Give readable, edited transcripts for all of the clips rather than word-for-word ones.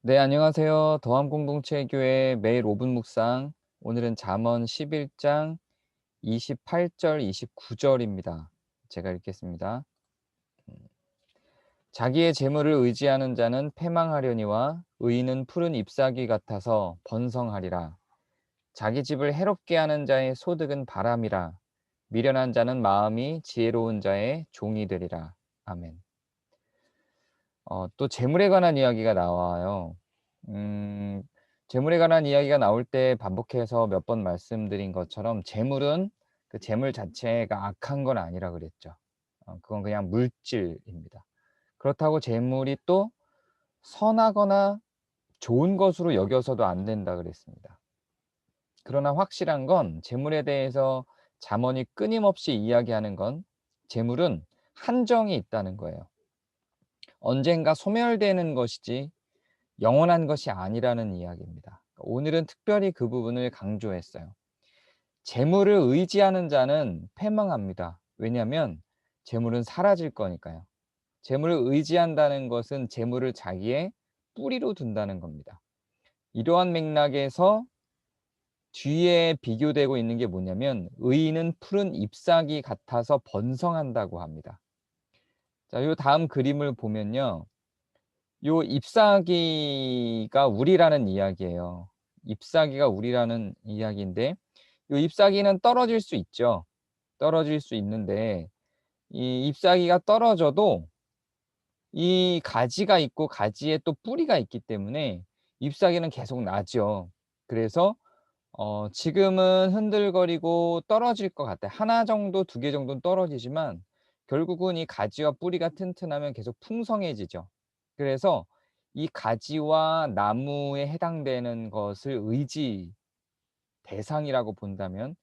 네, 안녕하세요. 더함공동체교회 매일 5분 묵상. 오늘은 잠언 11장 28절, 29절입니다. 제가 읽겠습니다. 자기의 재물을 의지하는 자는 패망하려니와 의인은 푸른 잎사귀 같아서 번성하리라. 자기 집을 해롭게 하는 자의 소득은 바람이라. 미련한 자는 마음이 지혜로운 자의 종이 되리라. 아멘. 또 재물에 관한 이야기가 나와요. 음 재물에 관한 이야기가 나올 때 반복해서 몇 번 말씀드린 것처럼 재물은 그 재물 자체가 악한 건 아니라 그랬죠. 그건 그냥 물질입니다. 그렇다고 재물이 또 선하거나 좋은 것으로 여겨서도 안 된다 그랬습니다. 그러나 확실한 건 재물에 대해서 잠언이 끊임없이 이야기하는 건 재물은 한정이 있다는 거예요. 언젠가 소멸되는 것이지 영원한 것이 아니라는 이야기입니다. 오늘은 특별히 그 부분을 강조했어요. 재물을 의지하는 자는 패망합니다. 왜냐하면 재물은 사라질 거니까요. 재물을 의지한다는 것은 재물을 자기의 뿌리로 둔다는 겁니다. 이러한 맥락에서 뒤에 비교되고 있는 게 뭐냐면 의인은 푸른 잎사귀 같아서 번성한다고 합니다. 자, 요 다음 그림을 보면요. 요 잎사귀가 우리라는 이야기예요. 잎사귀가 우리라는 이야기인데 요 잎사귀는 떨어질 수 있죠. 떨어질 수 있는데 이 잎사귀가 떨어져도 이 가지가 있고 가지에 또 뿌리가 있기 때문에 잎사귀는 계속 나죠. 그래서 지금은 흔들거리고 떨어질 것 같아요. 하나 정도, 두 개 정도는 떨어지지만 결국은 이 가지와 뿌리가 튼튼하면 계속 풍성해지죠. 그래서 이 가지와 나무에 해당되는 것을 의지 대상이라고 본다면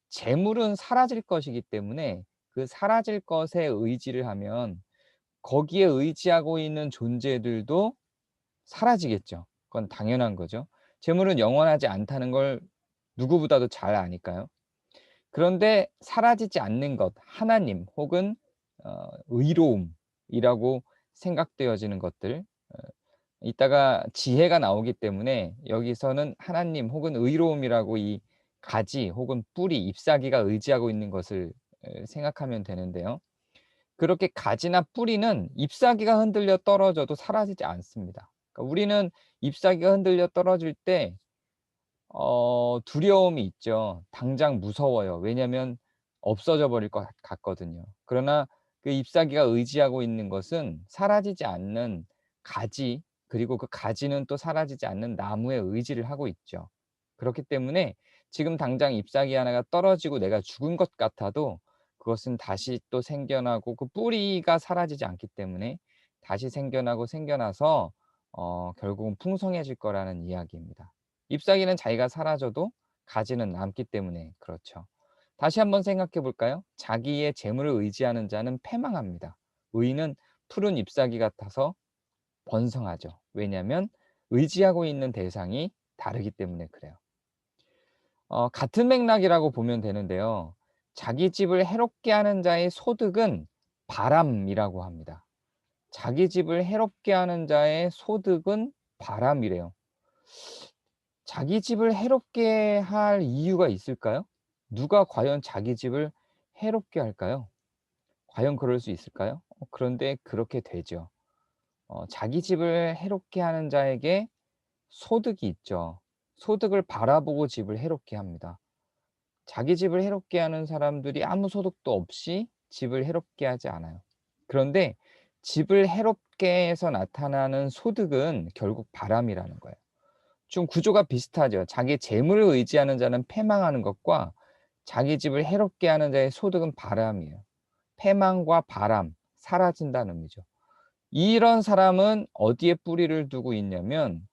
재물은 사라질 것이기 때문에 그 사라질 것에 의지를 하면 거기에 의지하고 있는 존재들도 사라지겠죠. 그건 당연한 거죠. 재물은 영원하지 않다는 걸 누구보다도 잘 아니까요. 그런데 사라지지 않는 것, 하나님 혹은 의로움이라고 생각되어지는 것들, 이따가 지혜가 나오기 때문에 여기서는 하나님 혹은 의로움이라고 이 가지 혹은 뿌리, 잎사귀가 의지하고 있는 것을 생각하면 되는데요. 그렇게 가지나 뿌리는 잎사귀가 흔들려 떨어져도 사라지지 않습니다. 그러니까 우리는 잎사귀가 흔들려 떨어질 때 두려움이 있죠. 당장 무서워요. 왜냐하면 없어져 버릴 것 같거든요. 그러나 그 잎사귀가 의지하고 있는 것은 사라지지 않는 가지, 그리고 그 가지는 또 사라지지 않는 나무에 의지를 하고 있죠. 그렇기 때문에 지금 당장 잎사귀 하나가 떨어지고 내가 죽은 것 같아도 그것은 다시 또 생겨나고 그 뿌리가 사라지지 않기 때문에 다시 생겨나고 생겨나서 결국은 풍성해질 거라는 이야기입니다. 잎사귀는 자기가 사라져도 가지는 남기 때문에 그렇죠. 다시 한번 생각해 볼까요? 자기의 재물을 의지하는 자는 패망합니다. 의인은 푸른 잎사귀 같아서 번성하죠. 왜냐하면 의지하고 있는 대상이 다르기 때문에 그래요. 같은 맥락이라고 보면 되는데요. 자기 집을 해롭게 하는 자의 소득은 바람이라고 합니다. 자기 집을 해롭게 하는 자의 소득은 바람이래요. 자기 집을 해롭게 할 이유가 있을까요? 누가 과연 자기 집을 해롭게 할까요? 과연 그럴 수 있을까요? 그런데 그렇게 되죠. 자기 집을 해롭게 하는 자에게 소득이 있죠. 소득을 바라보고 집을 해롭게 합니다. 자기 집을 해롭게 하는 사람들이 아무 소득도 없이 집을 해롭게 하지 않아요. 그런데 집을 해롭게 해서 나타나는 소득은 결국 바람이라는 거예요. 좀 구조가 비슷하죠. 자기 재물을 의지하는 자는 패망하는 것과 자기 집을 해롭게 하는 자의 소득은 바람이에요. 패망과 바람, 사라진다는 의미죠. 이런 사람은 어디에 뿌리를 두고 있냐면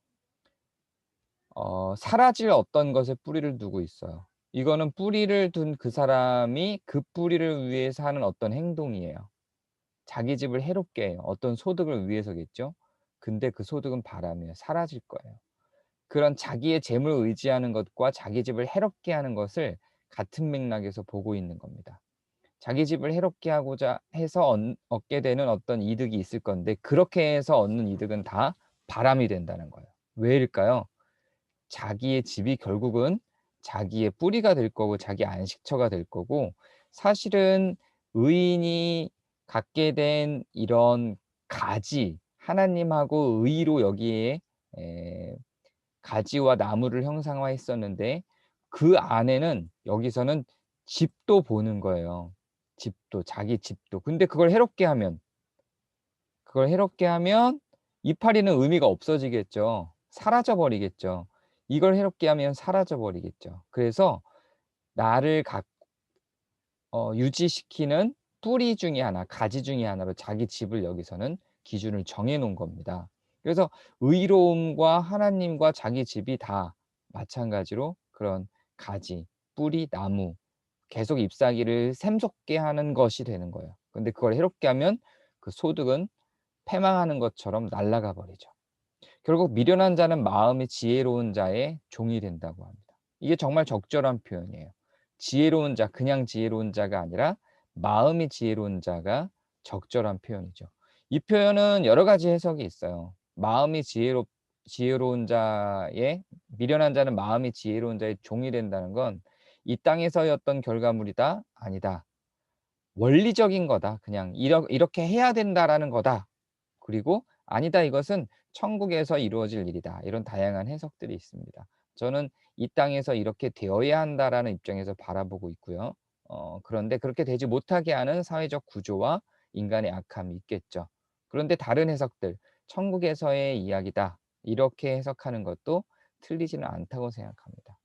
사라질 어떤 것에 뿌리를 두고 있어요. 이거는 뿌리를 둔 그 사람이 그 뿌리를 위해서 하는 어떤 행동이에요. 자기 집을 해롭게 해요. 어떤 소득을 위해서겠죠. 근데 그 소득은 바람이에요. 사라질 거예요. 그런 자기의 재물을 의지하는 것과 자기 집을 해롭게 하는 것을 같은 맥락에서 보고 있는 겁니다. 자기 집을 해롭게 하고자 해서 얻게 되는 어떤 이득이 있을 건데 그렇게 해서 얻는 이득은 다 바람이 된다는 거예요. 왜일까요? 자기의 집이 결국은 자기의 뿌리가 될 거고 자기 안식처가 될 거고, 사실은 의인이 갖게 된 이런 가지, 하나님하고 의로 여기에 에 가지와 나무를 형상화했었는데, 그 안에는 여기서는 집도 보는 거예요. 집도, 자기 집도. 근데 그걸 해롭게 하면 이파리는 의미가 없어지겠죠. 사라져 버리겠죠. 이걸 해롭게 하면 사라져 버리겠죠. 그래서 나를 유지시키는 뿌리 중에 하나, 가지 중에 하나로 자기 집을 여기서는 기준을 정해 놓은 겁니다. 그래서 의로움과 하나님과 자기 집이 다 마찬가지로 그런 가지, 뿌리, 나무, 계속 잎사귀를 샘솟게 하는 것이 되는 거예요. 근데 그걸 해롭게 하면 그 소득은 패망하는 것처럼 날아가 버리죠. 결국 미련한 자는 마음이 지혜로운 자의 종이 된다고 합니다. 이게 정말 적절한 표현이에요. 지혜로운 자, 그냥 지혜로운 자가 아니라 마음이 지혜로운 자가 적절한 표현이죠. 이 표현은 여러 가지 해석이 있어요. 마음이 지혜로운 자의, 미련한 자는 마음이 지혜로운 자의 종이 된다는 건 이 땅에서의 어떤 결과물이다? 아니다. 원리적인 거다. 그냥 이렇게 해야 된다라는 거다. 그리고 아니다, 이것은 천국에서 이루어질 일이다. 이런 다양한 해석들이 있습니다. 저는 이 땅에서 이렇게 되어야 한다라는 입장에서 바라보고 있고요. 그런데 그렇게 되지 못하게 하는 사회적 구조와 인간의 악함이 있겠죠. 그런데 다른 해석들, 천국에서의 이야기다, 이렇게 해석하는 것도 틀리지는 않다고 생각합니다.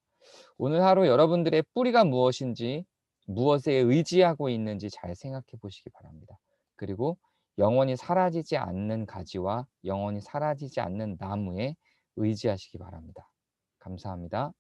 오늘 하루 여러분들의 뿌리가 무엇인지, 무엇에 의지하고 있는지 잘 생각해 보시기 바랍니다. 그리고 영원히 사라지지 않는 가지와 영원히 사라지지 않는 나무에 의지하시기 바랍니다. 감사합니다.